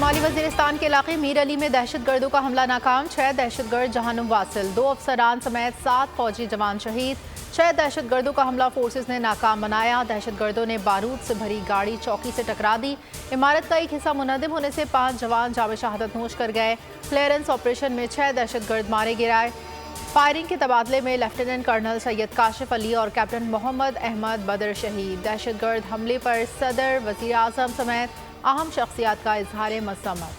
शुमाली वजीरिस्तान के इलाके मीर अली में दहशतगर्दों का हमला नाकाम, 6 दहशतगर्द जहानुम वासिल, 2 अफसरान समेत 7 फौजी जवान शहीद। 6 दहशतगर्दों का हमला फोर्सेस ने नाकाम बनाया। दहशतगर्दों ने बारूद से भरी गाड़ी चौकी से टकरा दी। इमारत का एक हिस्सा मुनहदम होने से 5 जवान जावे शहादत नोश कर गए। क्लियरेंस ऑपरेशन में 6 दहशतगर्द मारे गिराए। फायरिंग के तबादले में लेफ्टिनेंट कर्नल सैयद काशिफ अली और कैप्टन मोहम्मद अहमद बदर शहीद। दहशतगर्द हमले पर सदर, वज़ीर आज़म समेत अहम शख्सियात का इजहार मज़म्मत।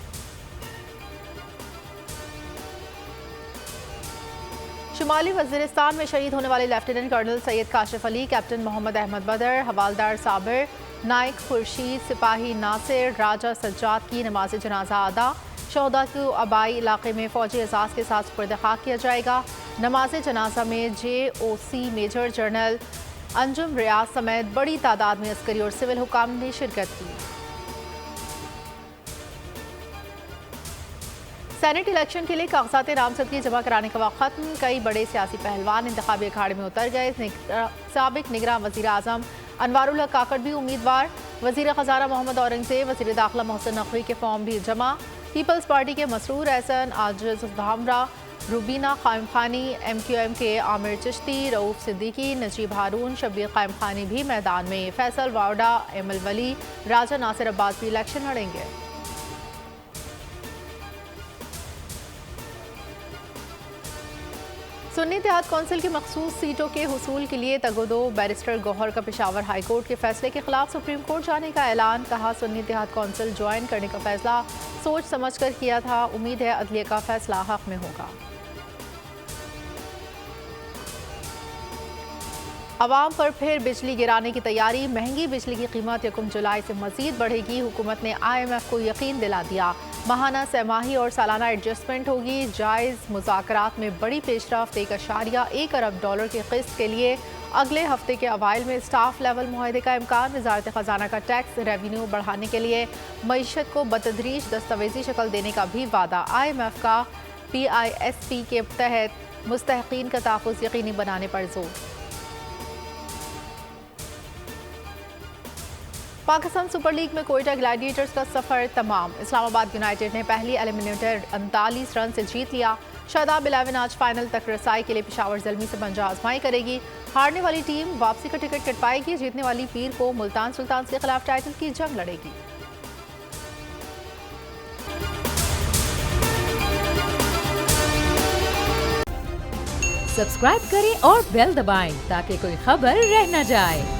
शुमाली वज़ीरिस्तान में शहीद होने वाले lieutenant colonel Syed Kashif Ali, captain Mohammad Ahmed Badar, havildar Sabir, Naik Khurshid, सिपाही नासिर, राजा सज्जाद की नमाज जनाजा अदा। शोहदा को आबाई इलाके में फौजी एजाज़ के साथ सुपुर्द खाक किया जाएगा। नमाज जनाजा में JOC मेजर जनरल अंजुम रियाज समेत बड़ी तादाद में अस्करी और सिविल हुकाम ने शिरकत की। सेनेट इलेक्शन के लिए कागजात नामजदगी जमा कराने का वक्त खत्म। कई बड़े सियासी पहलवान इंतखाबी अखाड़े में उतर गए। साबिक निगरान वज़ीर आज़म अनवारुल हक काकड़ भी उम्मीदवार। वज़ीर ख़ज़ाना मोहम्मद औरंगज़ेब, वज़ीर दाखिला मोहसिन नकवी के फॉर्म भी जमा। पीपल्स पार्टी के मसरूर एहसन, आजिज़ धामरा, रुबीना क़ाइम खानी, MQM के आमिर चिश्ती, रऊफ़ सिद्दीकी, नजीब हारून, शब्बीर क़ाइम खानी भी मैदान में। फैसल वावडा, एमल वली, राजा नासिर अब्बास भी इलेक्शन लड़ेंगे। सुन्नी इत्तेहाद कौंसिल की मखसूस सीटों के हुसूल के लिए तगोदो। बैरिस्टर गौहर का पेशावर हाई कोर्ट के फैसले के खिलाफ सुप्रीम कोर्ट जाने का ऐलान। कहा, सुन्नी इत्तेहाद कौंसिल ज्वाइन करने का फैसला सोच समझ कर किया था। उम्मीद है अदलिया का फैसला हक में होगा। अवाम पर फिर बिजली गिराने की तैयारी। महंगी बिजली की कीमत 1 जुलाई से मजीद बढ़ेगी। हुकूमत ने IMF को यकीन दिला दिया। माहाना, सहमाही और सालाना एडजस्टमेंट होगी। जायज़ मुज़ाकरात में बड़ी पेशरफ्त। $1.1 अरब की किस्त के लिए अगले हफ्ते के अवाइल में स्टाफ लेवल मुआहदे का इम्कान। वज़ारत ख़ज़ाना का टैक्स रेवेन्यू बढ़ाने के लिए मईशत को बतदरीज दस्तावेजी शक्ल देने का भी वादा। IMF का PISP के तहत मुस्तहक़ीन का तहफ़्फ़ुज़ यकीनी बनाने पर जोर। पाकिस्तान सुपर लीग में कोयटा ग्लैडिएटर्स का सफर तमाम। इस्लामाबाद यूनाइटेड ने पहली एलिमिनेटर 39 रन से जीत लिया। शादाब 11 आज फाइनल तक रसाई के लिए पेशावर ज़ल्मी से पंजा आजमाई करेगी। हारने वाली टीम वापसी का टिकट कट पाएगी। जीतने वाली पीर को मुल्तान सुल्तान के खिलाफ टाइटल की जंग लड़ेगी। सब्सक्राइब करें और बेल दबाएं ताकि कोई खबर रह न जाए।